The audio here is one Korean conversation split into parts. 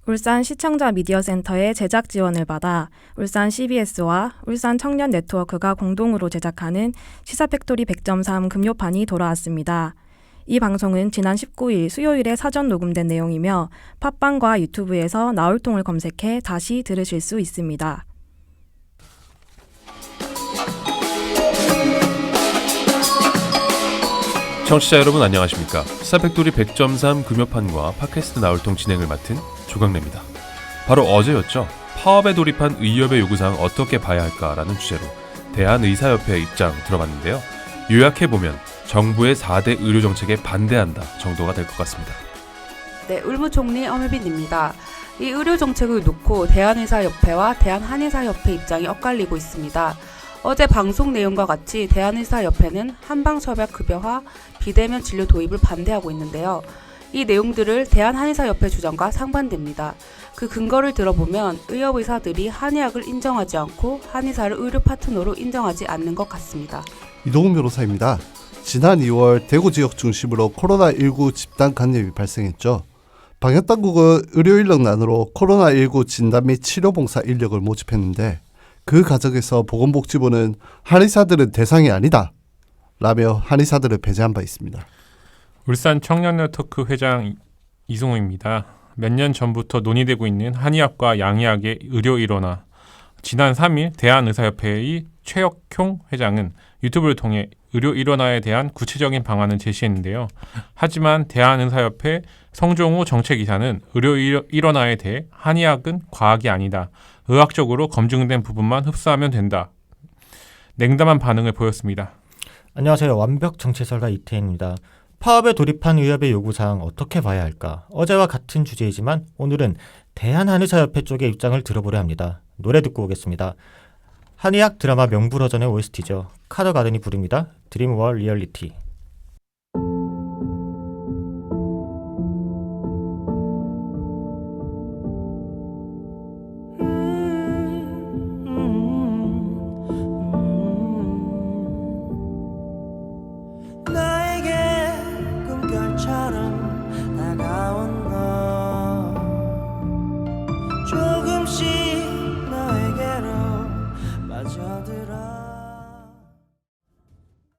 울산 시청자 미디어센터의 제작 지원을 받아 울산 CBS와 울산 청년 네트워크가 공동으로 제작하는 시사팩토리 100.3 금요판이 돌아왔습니다. 이 방송은 지난 19일 수요일에 사전 녹음된 내용이며 팟빵과 유튜브에서 나올통을 검색해 다시 들으실 수 있습니다. 청취자 여러분 안녕하십니까? 시사팩토리 100.3 금요판과 팟캐스트 나올통 진행을 맡은 조강래입니다. 바로 어제였죠. 파업에 돌입한 의협의 요구사항 어떻게 봐야 할까라는 주제로 대한의사협회 입장 들어봤는데요. 요약해보면 정부의 4대 의료정책에 반대한다 정도가 될 것 같습니다. 네, 의무총리 엄혜빈입니다. 이 의료정책을 놓고 대한의사협회와 대한한의사협회 입장이 엇갈리고 있습니다. 어제 방송 내용과 같이 대한의사협회는 한방협약급여화, 비대면 진료 도입을 반대하고 있는데요. 이 내용들을 대한한의사협회 주장과 상반됩니다. 그 근거를 들어보면 의협의사들이 한의학을 인정하지 않고 한의사를 의료 파트너로 인정하지 않는 것 같습니다. 이동훈 변호사입니다. 지난 2월 대구 지역 중심으로 코로나19 집단 감염이 발생했죠. 방역당국은 의료 인력난으로 코로나19 진단 및 치료봉사 인력을 모집했는데 그 과정에서 보건복지부는 한의사들은 대상이 아니다 라며 한의사들을 배제한 바 있습니다. 울산 청년네트워크 회장 이승호입니다. 몇 년 전부터 논의되고 있는 한의학과 양의학의 의료 일원화. 지난 3일 대한의사협회의 최혁형 회장은 유튜브를 통해 의료 일원화에 대한 구체적인 방안을 제시했는데요. 하지만 대한의사협회 성종호 정책이사는 의료 일원화에 대해 한의학은 과학이 아니다. 의학적으로 검증된 부분만 흡수하면 된다. 냉담한 반응을 보였습니다. 안녕하세요. 완벽 정치설가 이태인입니다. 파업에 돌입한 의협의 요구사항 어떻게 봐야 할까? 어제와 같은 주제이지만 오늘은 대한한의사협회 쪽의 입장을 들어보려 합니다. 노래 듣고 오겠습니다. 한의학 드라마 명불허전의 OST죠. 카더가든이 부릅니다. 드림 월 리얼리티.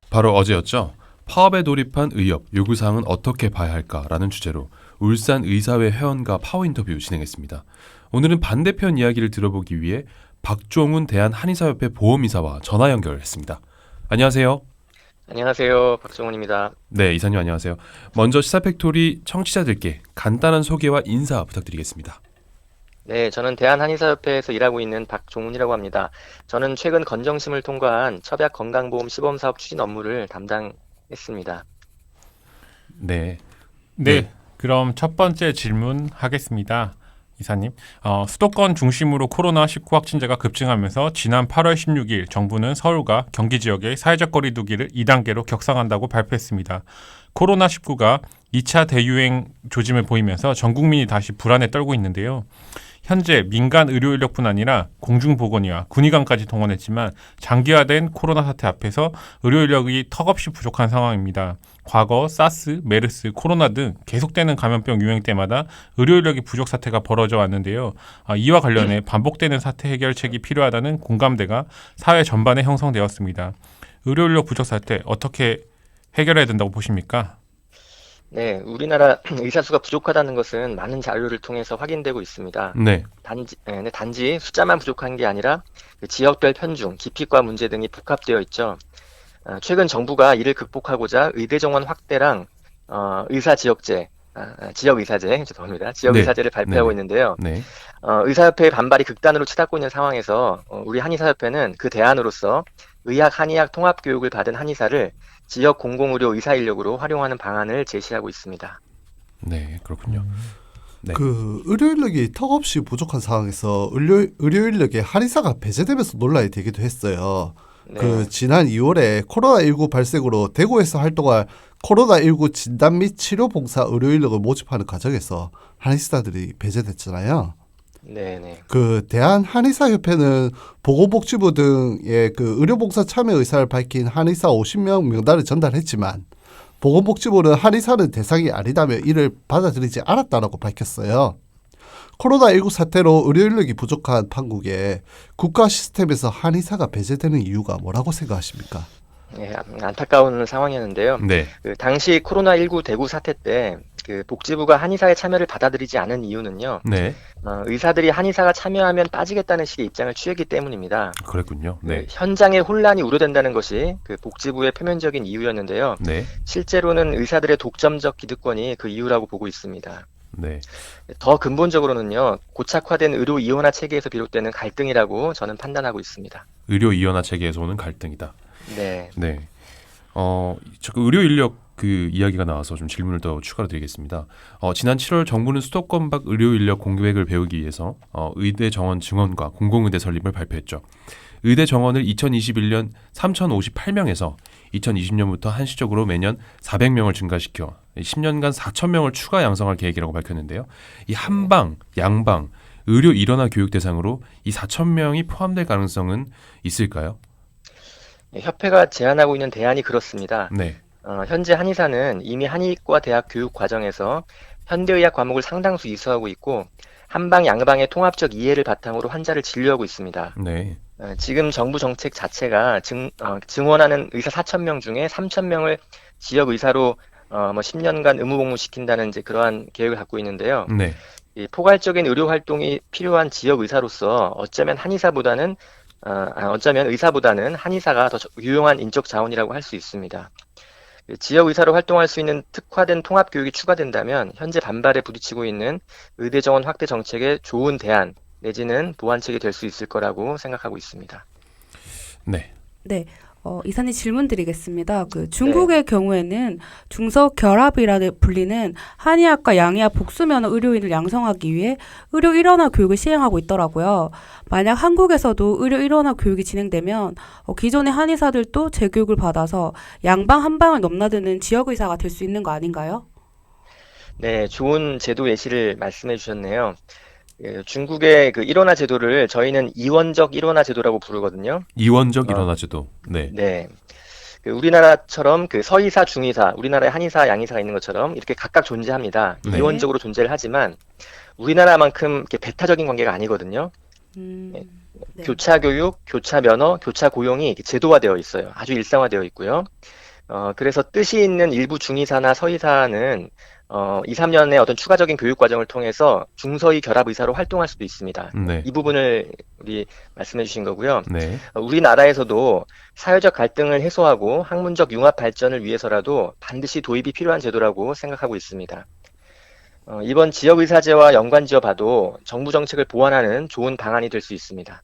바로 어제였죠. 파업에 돌입한 의협, 요구사항은 어떻게 봐야 할까라는 주제로 울산 의사회 회원과 파워 인터뷰 진행했습니다. 오늘은 반대편 이야기를 들어보기 위해 박종훈 대한한의사협회 보험이사와 전화 연결했습니다. 안녕하세요. 안녕하세요. 박종훈입니다. 네, 이사님 안녕하세요. 먼저 시사팩토리 청취자들께 간단한 소개와 인사 부탁드리겠습니다. 네, 저는 대한한의사협회에서 일하고 있는 박종훈이라고 합니다. 저는 최근 건정심을 통과한 첩약 건강보험 시범사업 추진 업무를 담당했습니다. 네. 그럼 첫 번째 질문 하겠습니다. 이사님, 수도권 중심으로 코로나19 확진자가 급증하면서 지난 8월 16일 정부는 서울과 경기 지역의 사회적 거리 두기를 2단계로 격상한다고 발표했습니다. 코로나19가 2차 대유행 조짐을 보이면서 전 국민이 다시 불안에 떨고 있는데요. 현재 민간 의료 인력뿐 아니라 공중보건의와 군의관까지 동원했지만 장기화된 코로나 사태 앞에서 의료 인력이 턱없이 부족한 상황입니다. 과거 사스, 메르스, 코로나 등 계속되는 감염병 유행 때마다 의료 인력이 부족 사태가 벌어져 왔는데요. 이와 관련해 반복되는 사태 해결책이 필요하다는 공감대가 사회 전반에 형성되었습니다. 의료 인력 부족 사태 어떻게 해결해야 된다고 보십니까? 네, 우리나라 의사 수가 부족하다는 것은 많은 자료를 통해서 확인되고 있습니다. 네. 단지 숫자만 부족한 게 아니라 그 지역별 편중, 기피과 문제 등이 복합되어 있죠. 최근 정부가 이를 극복하고자 의대 정원 확대랑 의사 지역제, 지역 의사제, 죄송합니다. 지역 네. 의사제를 발표하고 네. 있는데요. 네. 의사협회의 반발이 극단으로 치닫고 있는 상황에서 우리 한의사협회는 그 대안으로서 의학, 한의학 통합 교육을 받은 한의사를 지역 공공의료 의사 인력으로 활용하는 방안을 제시하고 있습니다. 네, 그렇군요. 네. 그 의료 인력이 턱없이 부족한 상황에서 의료 인력에 한의사가 배제되면서 논란이 되기도 했어요. 네. 그 지난 2월에 코로나19 발생으로 대구에서 활동할 코로나19 진단 및 치료 봉사 의료 인력을 모집하는 과정에서 한의사들이 배제됐잖아요. 네네. 그 대한한의사협회는 보건복지부 등의 그 의료봉사 참여 의사를 밝힌 한의사 50명 명단을 전달했지만 보건복지부는 한의사는 대상이 아니다며 이를 받아들이지 않았다라고 밝혔어요. 코로나19 사태로 의료 인력이 부족한 판국에 국가 시스템에서 한의사가 배제되는 이유가 뭐라고 생각하십니까? 예, 안타까운 상황이었는데요. 네. 당시 코로나19 대구 사태 때 복지부가 한의사의 참여를 받아들이지 않은 이유는요. 네. 의사들이 한의사가 참여하면 빠지겠다는 식의 입장을 취했기 때문입니다. 그랬군요. 네. 현장의 혼란이 우려된다는 것이 복지부의 표면적인 이유였는데요. 네. 실제로는 의사들의 독점적 기득권이 그 이유라고 보고 있습니다. 네. 더 근본적으로는요, 고착화된 의료 이원화 체계에서 비롯되는 갈등이라고 저는 판단하고 있습니다. 의료 이원화 체계에서 오는 갈등이다. 네. 네. 자꾸 의료 인력 그 이야기가 나와서 좀 질문을 더 추가로 드리겠습니다. 지난 7월 정부는 수도권 밖 의료 인력 공백을 배우기 위해서 의대 정원 증원과 공공의대 설립을 발표했죠. 의대 정원을 2021년 3,058명에서 2020년부터 한시적으로 매년 400명을 증가시켜 10년간 4,000명을 추가 양성할 계획이라고 밝혔는데요. 이 한방, 양방, 의료 일원화 교육 대상으로 이 4,000명이 포함될 가능성은 있을까요? 협회가 제안하고 있는 대안이 그렇습니다. 네. 현재 한의사는 이미 한의과 대학 교육 과정에서 현대의학 과목을 상당수 이수하고 있고 한방, 양방의 통합적 이해를 바탕으로 환자를 진료하고 있습니다. 네. 지금 정부 정책 자체가 증원하는 의사 4,000명 중에 3,000명을 지역 의사로 10년간 의무복무 시킨다는 이제 그러한 계획을 갖고 있는데요. 네. 이 포괄적인 의료 활동이 필요한 지역 의사로서 어쩌면 의사보다는 한의사가 더 유용한 인적 자원이라고 할 수 있습니다. 지역 의사로 활동할 수 있는 특화된 통합 교육이 추가된다면 현재 반발에 부딪히고 있는 의대 정원 확대 정책의 좋은 대안 내지는 보완책이 될 수 있을 거라고 생각하고 있습니다. 네. 네. 이사님 질문 드리겠습니다. 중국의 경우에는 중서결합이라 불리는 한의학과 양의학 복수면허 의료인을 양성하기 위해 의료 일원화 교육을 시행하고 있더라고요. 만약 한국에서도 의료 일원화 교육이 진행되면 기존의 한의사들도 재교육을 받아서 양방 한방을 넘나드는 지역 의사가 될 수 있는 거 아닌가요? 네, 좋은 제도 예시를 말씀해 주셨네요. 중국의 그 일원화 제도를 저희는 이원적 일원화 제도라고 부르거든요. 이원적 일원화 제도. 네. 네. 우리나라처럼 서의사, 중의사, 우리나라에 한의사, 양의사가 있는 것처럼 이렇게 각각 존재합니다. 네. 이원적으로 존재를 하지만 우리나라만큼 이렇게 배타적인 관계가 아니거든요. 네. 교차 교육, 교차 면허, 교차 고용이 이렇게 제도화되어 있어요. 아주 일상화되어 있고요. 그래서 뜻이 있는 일부 중의사나 서의사는 2, 3년의 어떤 추가적인 교육 과정을 통해서 중서의 결합 의사로 활동할 수도 있습니다. 네. 이 부분을 우리 말씀해 주신 거고요. 네. 우리나라에서도 사회적 갈등을 해소하고 학문적 융합 발전을 위해서라도 반드시 도입이 필요한 제도라고 생각하고 있습니다. 이번 지역의사제와 연관지어 봐도 정부 정책을 보완하는 좋은 방안이 될 수 있습니다.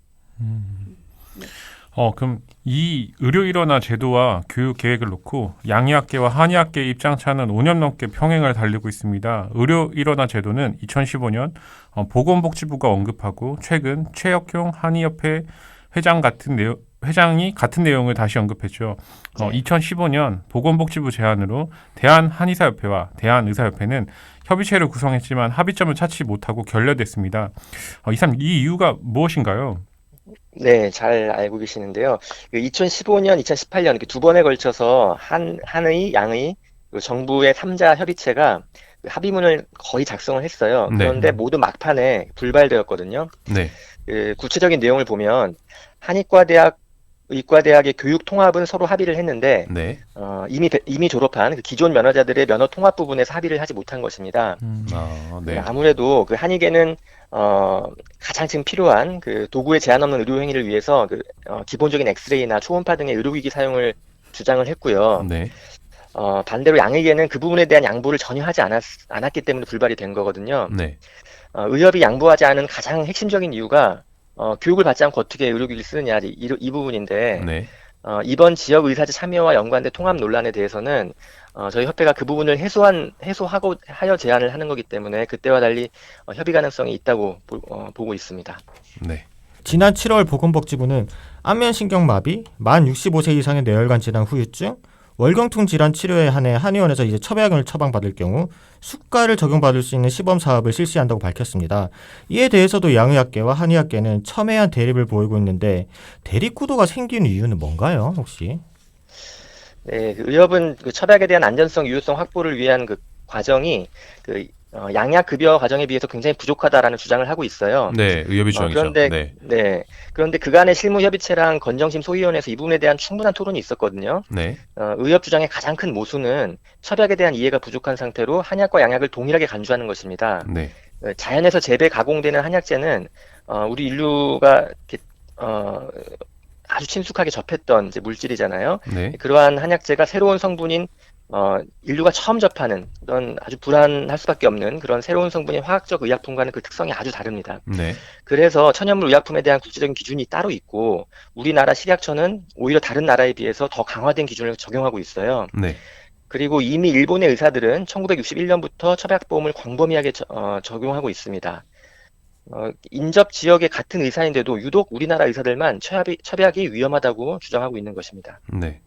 그럼 이 의료 일원화 제도와 교육 계획을 놓고 양의학계와 한의학계의 입장차는 5년 넘게 평행을 달리고 있습니다. 의료 일원화 제도는 2015년 보건복지부가 언급하고 최근 최혁용 한의협회 회장이 같은 내용을 다시 언급했죠. 2015년 보건복지부 제안으로 대한한의사협회와 대한의사협회는 협의체를 구성했지만 합의점을 찾지 못하고 결렬됐습니다. 이 이유가 무엇인가요? 네, 잘 알고 계시는데요. 2015년, 2018년 이렇게 두 번에 걸쳐서 한의, 양의, 그리고 정부의 3자 협의체가 합의문을 거의 작성을 했어요. 그런데 모두 막판에 불발되었거든요. 네. 구체적인 내용을 보면 한의과대학, 의과대학의 교육 통합은 서로 합의를 했는데 네. 이미 졸업한 기존 면허자들의 면허 통합 부분에서 합의를 하지 못한 것입니다. 네. 아무래도 한의계는 가장 지금 필요한 도구에 제한 없는 의료 행위를 위해서 기본적인 엑스레이나 초음파 등의 의료기기 사용을 주장을 했고요. 네. 반대로 양의계는 그 부분에 대한 양보를 전혀 하지 않았기 때문에 불발이 된 거거든요. 네. 의협이 양보하지 않은 가장 핵심적인 이유가 교육을 받지 않고 어떻게 의료기기를 쓰느냐 이 부분인데 네. 이번 지역 의사제 참여와 연관된 통합 논란에 대해서는 저희 협회가 그 부분을 해소하고 하여 제안을 하는 거기 때문에 그때와 달리 협의 가능성이 있다고 보고 있습니다. 네. 지난 7월 보건복지부는 안면신경마비, 만 65세 이상의 뇌혈관 질환 후유증, 월경통 질환 치료에 한해 한의원에서 이제 처방을 처방받을 경우 수가를 적용받을 수 있는 시범 사업을 실시한다고 밝혔습니다. 이에 대해서도 양의학계와 한의학계는 첨예한 대립을 보이고 있는데 대립 구도가 생긴 이유는 뭔가요, 혹시? 네, 의협은 처방에 대한 안전성, 유효성 확보를 위한 과정이 양약 급여 과정에 비해서 굉장히 부족하다라는 주장을 하고 있어요. 네, 의협의 주장이죠. 그런데 네, 그런데 그간의 실무협의체랑 건정심 소위원회에서 이 부분에 대한 충분한 토론이 있었거든요. 네, 의협 주장의 가장 큰 모순은 첩약에 대한 이해가 부족한 상태로 한약과 양약을 동일하게 간주하는 것입니다. 네, 자연에서 재배 가공되는 한약재는 우리 인류가 이렇게, 아주 친숙하게 접했던 이제 물질이잖아요. 네, 그러한 한약재가 새로운 성분인 인류가 처음 접하는 그런 아주 불안할 수밖에 없는 그런 새로운 성분인 화학적 의약품과는 그 특성이 아주 다릅니다. 네, 그래서 천연물 의약품에 대한 국제적인 기준이 따로 있고 우리나라 식약처는 오히려 다른 나라에 비해서 더 강화된 기준을 적용하고 있어요. 네, 그리고 이미 일본의 의사들은 1961년부터 첩약보험을 광범위하게 적용하고 있습니다. 인접 지역의 같은 의사인데도 유독 우리나라 의사들만 첩약이 위험하다고 주장하고 있는 것입니다. 네.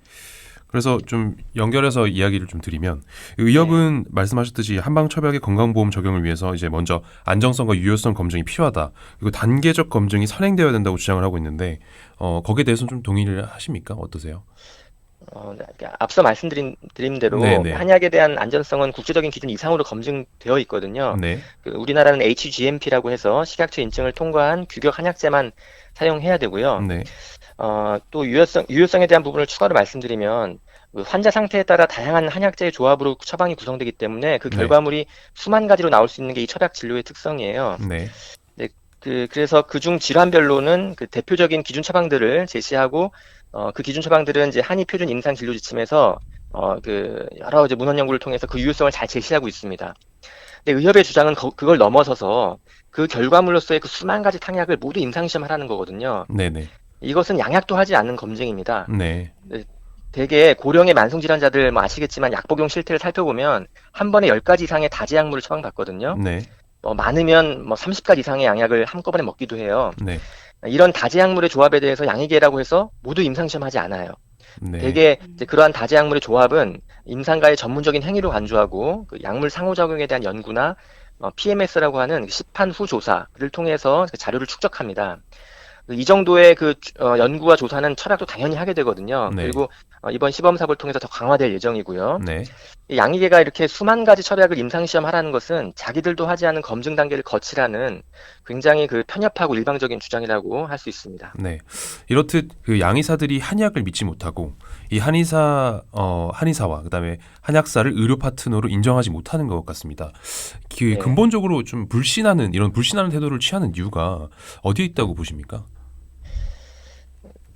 그래서 좀 연결해서 이야기를 좀 드리면 의협은 말씀하셨듯이 한방 첩약의 건강보험 적용을 위해서 이제 먼저 안정성과 유효성 검증이 필요하다. 그리고 단계적 검증이 선행되어야 된다고 주장을 하고 있는데 거기에 대해서는 좀 동의를 하십니까? 어떠세요? 앞서 말씀드린 대로 네네. 한약에 대한 안전성은 국제적인 기준 이상으로 검증되어 있거든요. 네, 우리나라는 HGMP라고 해서 식약처 인증을 통과한 규격 한약재만 사용해야 되고요. 네, 또 유효성에 대한 부분을 추가로 말씀드리면 그 환자 상태에 따라 다양한 한약재의 조합으로 처방이 구성되기 때문에 그 네. 결과물이 수만 가지로 나올 수 있는 게 이 첩약 진료의 특성이에요. 네, 그래서 그중 질환별로는 그 대표적인 기준 처방들을 제시하고 그 기준 처방들은 이제 한의 표준 임상 진료 지침에서 그 여러 이제 문헌 연구를 통해서 그 유효성을 잘 제시하고 있습니다. 근데 의협의 주장은 그걸 넘어서서 그 결과물로서의 그 수만 가지 탕약을 모두 임상 시험하라는 거거든요. 네, 네, 이것은 양약도 하지 않는 검증입니다. 네, 대개 고령의 만성 질환자들 뭐 아시겠지만 약 복용 실태를 살펴보면 한 번에 10가지 이상의 다제약물을 처방받거든요. 네, 많으면 30가지 이상의 양약을 한꺼번에 먹기도 해요. 네, 이런 다제약물의 조합에 대해서 양의계라고 해서 모두 임상시험하지 않아요. 네, 대개 이제 그러한 다제약물의 조합은 임상가의 전문적인 행위로 간주하고 그 약물 상호작용에 대한 연구나 PMS라고 하는 시판 후 조사를 통해서 자료를 축적합니다. 이 정도의 연구와 조사는 첩약도 당연히 하게 되거든요. 네. 그리고 이번 시범사업을 통해서 더 강화될 예정이고요. 네, 이 양의계가 이렇게 수만 가지 첩약을 임상시험하라는 것은 자기들도 하지 않은 검증 단계를 거치라는 굉장히 편협하고 일방적인 주장이라고 할 수 있습니다. 네. 이렇듯 그 양의사들이 한약을 믿지 못하고 이 한의사와 그다음에 한약사를 의료 파트너로 인정하지 못하는 것 같습니다. 네. 근본적으로 좀 이런 불신하는 태도를 취하는 이유가 어디에 있다고 보십니까?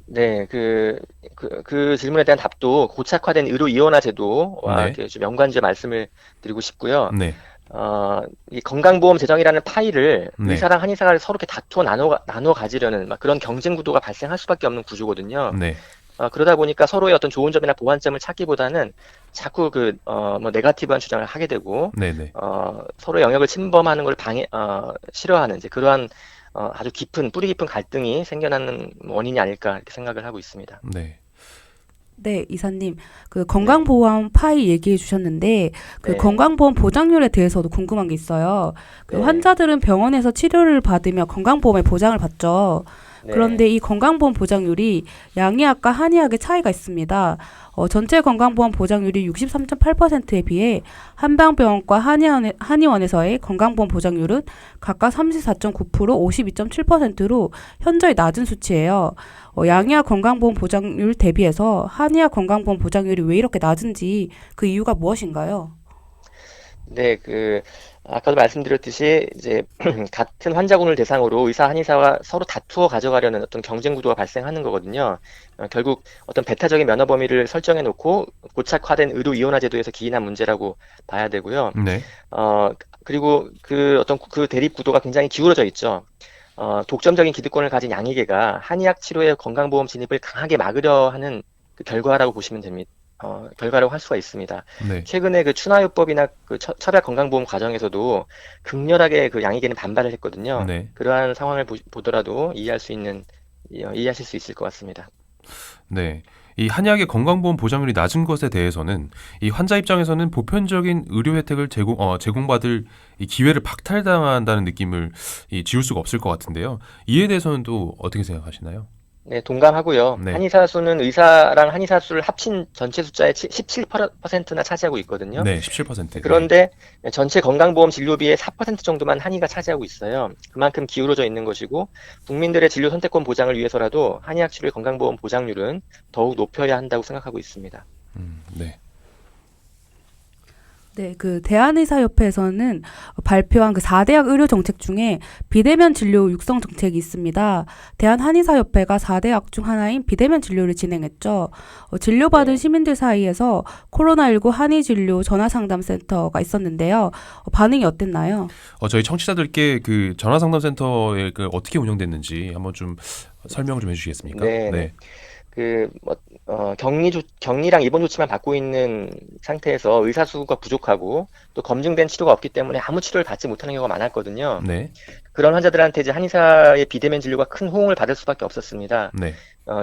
네, 그 질문에 대한 답도 고착화된 의료 이원화 제도와 네. 이렇게 좀 연관지어 말씀을 드리고 싶고요. 네, 이 건강보험 재정이라는 파일을 네. 의사랑 한의사가 서로 이렇게 다투어 나눠 가지려는 그런 경쟁 구도가 발생할 수밖에 없는 구조거든요. 네, 그러다 보니까 서로의 어떤 좋은 점이나 보완점을 찾기보다는 자꾸 네거티브한 주장을 하게 되고, 네, 네, 서로의 영역을 침범하는 걸 싫어하는 이제 그러한 아주 뿌리 깊은 갈등이 생겨나는 원인이 아닐까 이렇게 생각을 하고 있습니다. 네, 네, 이사님. 그 건강보험 파이 얘기해 주셨는데 그 네. 건강보험 보장률에 대해서도 궁금한 게 있어요. 그 네. 환자들은 병원에서 치료를 받으며 건강보험의 보장을 받죠. 네. 그런데 이 건강보험 보장률이 양의학과 한의학의 차이가 있습니다. 전체 건강보험 보장률이 63.8%에 비해 한방병원과 한의원에서의 건강보험 보장률은 각각 34.9%, 52.7%로 현저히 낮은 수치예요. 양의학 건강보험 보장률 대비해서 한의학 건강보험 보장률이 왜 이렇게 낮은지 그 이유가 무엇인가요? 네, 아까도 말씀드렸듯이 이제 같은 환자군을 대상으로 의사, 한의사가 서로 다투어 가져가려는 어떤 경쟁 구도가 발생하는 거거든요. 결국 어떤 배타적인 면허 범위를 설정해 놓고 고착화된 의료 이원화 제도에서 기인한 문제라고 봐야 되고요. 네, 그리고 어떤 대립 구도가 굉장히 기울어져 있죠. 독점적인 기득권을 가진 양의계가 한의학 치료의 건강보험 진입을 강하게 막으려 하는 그 결과라고 보시면 됩니다. 결과라고 할 수가 있습니다. 네, 최근에 추나요법이나 첩약 건강보험 과정에서도 극렬하게 양의계는 반발을 했거든요. 네. 그러한 상황을 보더라도 이해하실 수 있을 것 같습니다. 네. 이 한약의 건강보험 보장률이 낮은 것에 대해서는 이 환자 입장에서는 보편적인 의료 혜택을 제공받을 이 기회를 박탈당한다는 느낌을 지울 수가 없을 것 같은데요. 이에 대해서는 또 어떻게 생각하시나요? 네, 동감하고요. 네. 한의사 수는 의사랑 한의사 수를 합친 전체 숫자의 17%나 차지하고 있거든요. 네, 17%. 그런데 전체 건강보험 진료비의 4% 정도만 한의가 차지하고 있어요. 그만큼 기울어져 있는 것이고 국민들의 진료 선택권 보장을 위해서라도 한의학 치료의 건강보험 보장률은 더욱 높여야 한다고 생각하고 있습니다. 네. 네, 그 대한의사협회에서는 발표한 그 4대학 의료 정책 중에 비대면 진료 육성 정책이 있습니다. 대한한의사협회가 4대학 중 하나인 비대면 진료를 진행했죠. 진료받은 네. 시민들 사이에서 코로나19 한의진료 전화상담센터가 있었는데요. 반응이 어땠나요? 저희 청취자들께 그 전화상담센터에 그 어떻게 운영됐는지 한번 좀 설명 좀 해주시겠습니까? 네. 격리랑 입원 조치만 받고 있는 상태에서 의사 수가 부족하고 또 검증된 치료가 없기 때문에 아무 치료를 받지 못하는 경우가 많았거든요. 네. 그런 환자들한테 이제 한의사의 비대면 진료가 큰 호응을 받을 수밖에 없었습니다. 네.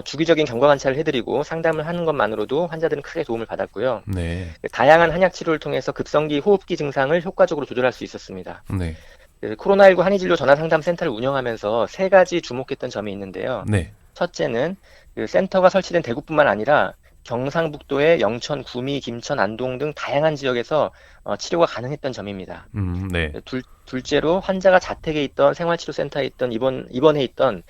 주기적인 경과 관찰을 해드리고 상담을 하는 것만으로도 환자들은 크게 도움을 받았고요. 네. 다양한 한약 치료를 통해서 급성기 호흡기 증상을 효과적으로 조절할 수 있었습니다. 네. 코로나19 한의진료 전화상담센터를 운영하면서 3가지 주목했던 점이 있는데요. 네. 첫째는 그 센터가 설치된 대구뿐만 아니라 경상북도의 영천, 구미, 김천, 안동 등 다양한 지역에서 치료가 가능했던 점입니다. 네. 둘째로 환자가 자택에 있던 생활치료센터에 있던 입원해 있던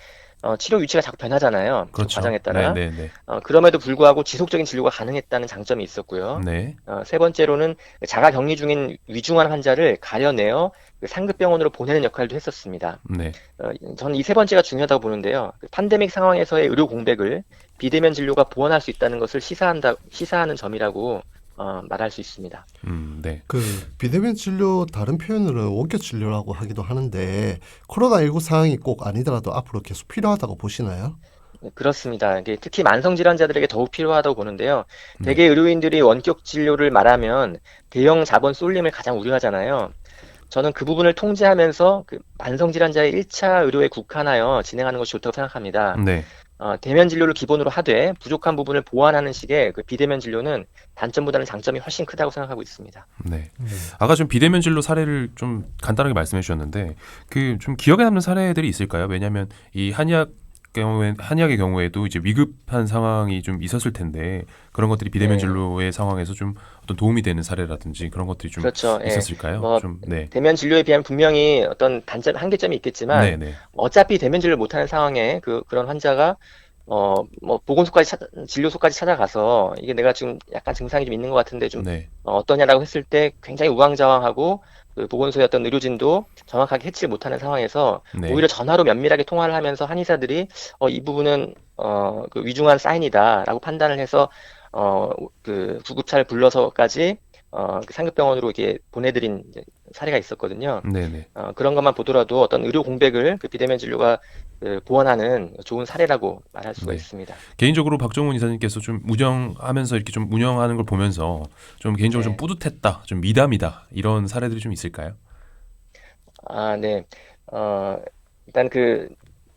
치료 위치가 자꾸 변하잖아요. 그렇죠. 과정에 따라. 네. 그럼에도 불구하고 지속적인 진료가 가능했다는 장점이 있었고요. 네. 세 번째로는 자가 격리 중인 위중한 환자를 가려내어 그 상급병원으로 보내는 역할도 했었습니다. 네. 저는 이 세 번째가 중요하다고 보는데요. 그 팬데믹 상황에서의 의료 공백을 비대면 진료가 보완할 수 있다는 것을 시사하는 점이라고 말할 수 있습니다. 네. 그 비대면 진료 다른 표현으로는 원격 진료라고 하기도 하는데 코로나19 상황이 꼭 아니더라도 앞으로 계속 필요하다고 보시나요? 네, 그렇습니다. 이게 특히 만성 질환자들에게 더욱 필요하다고 보는데요. 네. 대개 의료인들이 원격 진료를 말하면 대형 자본 쏠림을 가장 우려하잖아요. 저는 그 부분을 통제하면서 그 만성 질환자의 1차 의료에 국한하여 진행하는 것이 좋다고 생각합니다. 네. 대면 진료를 기본으로 하되 부족한 부분을 보완하는 식의 그 비대면 진료는 단점보다는 장점이 훨씬 크다고 생각하고 있습니다. 네. 아까 좀 비대면 진료 사례를 좀 간단하게 말씀해 주셨는데 그 좀 기억에 남는 사례들이 있을까요? 왜냐하면 이 한의학의 경우에도 이제 위급한 상황이 좀 있었을 텐데 그런 것들이 비대면 네. 진료의 상황에서 좀 어떤 도움이 되는 사례라든지 그런 것들이 좀 그렇죠. 예. 있었을까요? 좀 네. 대면 진료에 비하면 분명히 어떤 단점, 한계점이 있겠지만 네. 어차피 대면 진료를 못하는 상황에 그런 환자가 진료소까지 찾아가서 이게 내가 지금 약간 증상이 좀 있는 것 같은데 좀 네. 어떠냐라고 했을 때 굉장히 우왕좌왕하고 그 보건소의 어떤 의료진도 정확하게 해치를 못하는 상황에서 네. 오히려 전화로 면밀하게 통화를 하면서 한의사들이 이 부분은 그 위중한 사인이다라고 판단을 해서 그 구급차를 불러서까지 그 상급병원으로 이렇게 보내드린 이제 사례가 있었거든요. 네. 그런 것만 보더라도 어떤 의료 공백을 그 비대면 진료가 보완하는 좋은 사례라고 말할 수가 네. 있습니다. 개인적으로 박정훈 이사님께서 좀 운영하면서 이렇게 좀 운영하는 걸 보면서 좀 개인적으로 네. 좀 뿌듯했다, 좀 미담이다 이런 사례들이 좀 있을까요? 네. 일단 그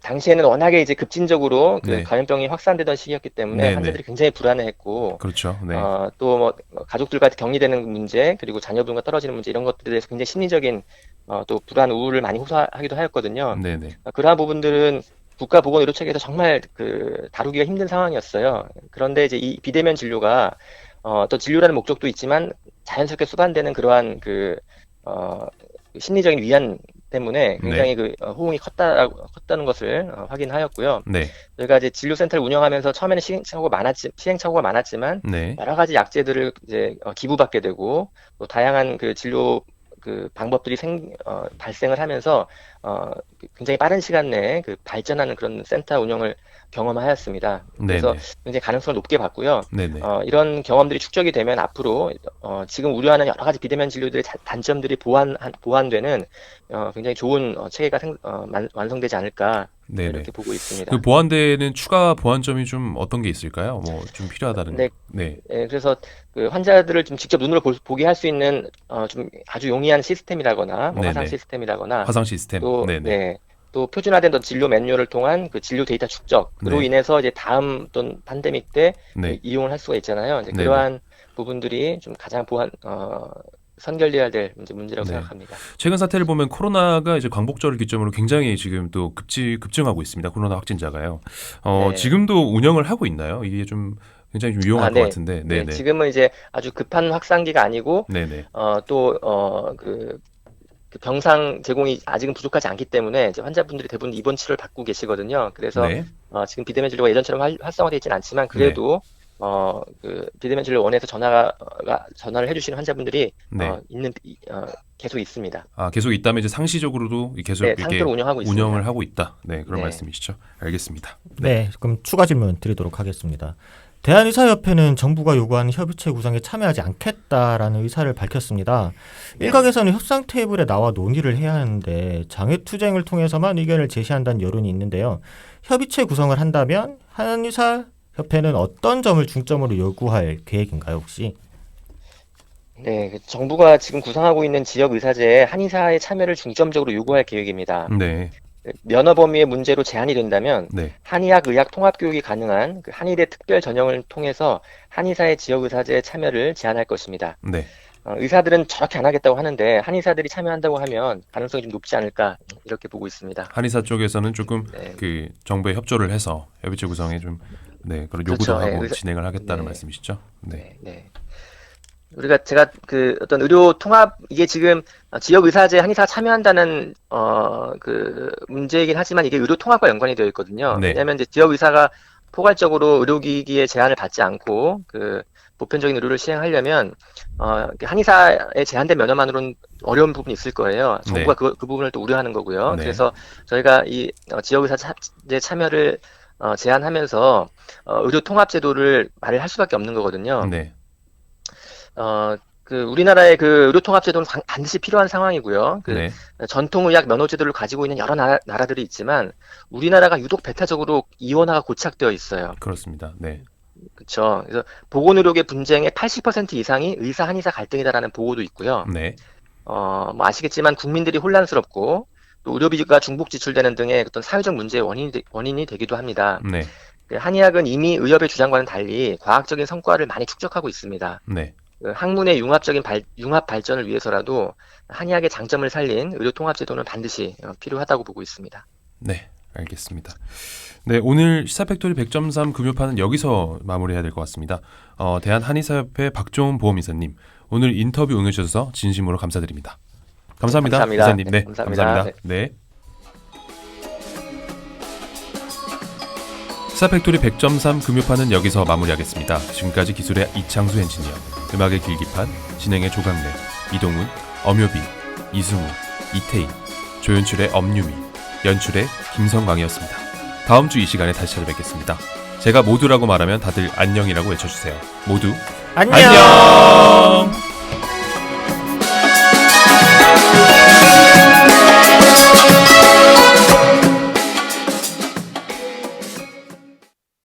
당시에는 워낙에 이제 급진적으로 그 네. 감염병이 확산되던 시기였기 때문에 네네. 환자들이 굉장히 불안해했고, 그렇죠. 네. 또 뭐 가족들과 격리되는 문제, 그리고 자녀분과 떨어지는 문제 이런 것들에 대해서 굉장히 심리적인 또 불안, 우울을 많이 호소하기도 하였거든요. 네네. 그러한 부분들은 국가보건의료체계에서 정말 그 다루기가 힘든 상황이었어요. 그런데 이제 이 비대면 진료가 또 진료라는 목적도 있지만 자연스럽게 수반되는 그러한 심리적인 위안 때문에 굉장히 그 호응이 컸다는 것을 확인하였고요. 네. 저희가 이제 진료센터를 운영하면서 처음에는 시행착오가 많았지만 네. 여러 가지 약재들을 이제 기부받게 되고 또 다양한 그 진료 그 방법들이 발생을 하면서 굉장히 빠른 시간 내에 그 발전하는 그런 센터 운영을 경험하였습니다. 그래서 네네. 굉장히 가능성을 높게 봤고요. 네네. 이런 경험들이 축적이 되면 앞으로 지금 우려하는 여러 가지 비대면 진료들의 단점들이 보완되는 굉장히 좋은 체계가 완성되지 않을까 네네. 이렇게 보고 있습니다. 그 보완되는 추가 보완점이 좀 어떤 게 있을까요? 뭐 좀 필요하다는. 네. 네. 예, 그래서 그 환자들을 좀 직접 눈으로 보게 할 수 있는 좀 아주 용이한 시스템이라거나 뭐 화상 네네. 시스템이라거나 화상 시스템. 또 네네. 또 표준화된 또 진료 매뉴얼을 통한 그 진료 데이터 축적으로 네. 인해서 이제 다음 또 팬데믹 때 네. 이용을 할 수가 있잖아요. 이제 네네. 그러한 부분들이 좀 가장 선결해야 될 문제라고 네. 생각합니다. 최근 사태를 보면 코로나가 이제 광복절을 기점으로 굉장히 지금 또 급증하고 있습니다. 코로나 확진자가요. 네. 지금도 운영을 하고 있나요? 이게 좀 굉장히 좀 유용할 것 네. 같은데. 네, 네네. 지금은 이제 아주 급한 확산기가 아니고 네네. 그 병상 제공이 아직은 부족하지 않기 때문에 이제 환자분들이 대부분 입원 치료를 받고 계시거든요. 그래서 네. 지금 비대면 진료가 예전처럼 활성화되어 있지는 않지만 그래도 그 비대면 진료 원해서 전화를 해주시는 환자분들이 네. 계속 있습니다. 계속 있다면 이제 상시적으로도 계속 네, 이렇게 상표로 운영하고 있습니다. 운영을 하고 있다. 네, 그런 네. 말씀이시죠. 알겠습니다. 네, 그럼 추가 질문 드리도록 하겠습니다. 대한의사협회는 정부가 요구하는 협의체 구성에 참여하지 않겠다라는 의사를 밝혔습니다. 일각에서는 협상 테이블에 나와 논의를 해야 하는데 장외투쟁을 통해서만 의견을 제시한다는 여론이 있는데요. 협의체 구성을 한다면 한의사협회는 어떤 점을 중점으로 요구할 계획인가요, 혹시? 네, 그 정부가 지금 구상하고 있는 지역 의사제에 한의사의 참여를 중점적으로 요구할 계획입니다. 네. 면허 범위의 문제로 제한이 된다면 네. 한의학 의학 통합 교육이 가능한 그 한의대 특별 전형을 통해서 한의사의 지역 의사제에 참여를 제한할 것입니다. 네. 의사들은 저렇게 안 하겠다고 하는데 한의사들이 참여한다고 하면 가능성이 좀 높지 않을까 이렇게 보고 있습니다. 한의사 쪽에서는 조금 네. 그 정부에 협조를 해서 협의체 구성에 좀 그런 요구도 그렇죠. 하고 네, 진행을 하겠다는 네. 말씀이시죠? 네. 네. 제가 그 어떤 의료 통합, 이게 지금 지역 의사제 한의사 참여한다는 그 문제이긴 하지만 이게 의료 통합과 연관이 되어 있거든요. 네. 왜냐하면 이제 지역 의사가 포괄적으로 의료기기의 제한을 받지 않고 그 보편적인 의료를 시행하려면 한의사의 제한된 면허만으로는 어려운 부분이 있을 거예요. 정부가 그 부분을 또 우려하는 거고요. 네. 그래서 저희가 이 지역 의사제 참여를 제한하면서 의료 통합 제도를 마련할 수밖에 없는 거거든요. 네. 그 우리나라의 그 의료 통합 제도는 반드시 필요한 상황이고요. 그 네. 전통의학 면허 제도를 가지고 있는 여러 나라들이 있지만 우리나라가 유독 배타적으로 이원화가 고착되어 있어요. 그렇습니다. 네. 그렇죠. 그래서 보건의료계 분쟁의 80% 이상이 의사 한의사 갈등이다라는 보고도 있고요. 네. 뭐 아시겠지만 국민들이 혼란스럽고 또 의료비가 중복 지출되는 등의 어떤 사회적 문제의 원인이 되기도 합니다. 네. 한의학은 이미 의협의 주장과는 달리 과학적인 성과를 많이 축적하고 있습니다. 네. 그 학문의 융합 발전을 위해서라도 한의학의 장점을 살린 의료 통합 제도는 반드시 필요하다고 보고 있습니다. 네. 알겠습니다. 네, 오늘 시사팩토리 100.3 금요판은 여기서 마무리해야 될 것 같습니다. 대한한의사협회 박종훈 보험이사님, 오늘 인터뷰 응해주셔서 진심으로 감사드립니다. 감사합니다. 감사합니다. 이사님. 네, 감사합니다. 감사합니다. 네. 시사팩토리 100.3 금요판은 여기서 마무리하겠습니다. 지금까지 기술의 이창수 엔지니어, 음악의 길기판, 진행의 조강래, 이동훈, 엄효빈, 이승우, 이태인, 조연출의 엄유미, 연출의 김성광이었습니다. 다음 주 이 시간에 다시 찾아뵙겠습니다. 제가 모두라고 말하면 다들 안녕이라고 외쳐주세요. 모두 안녕! 안녕!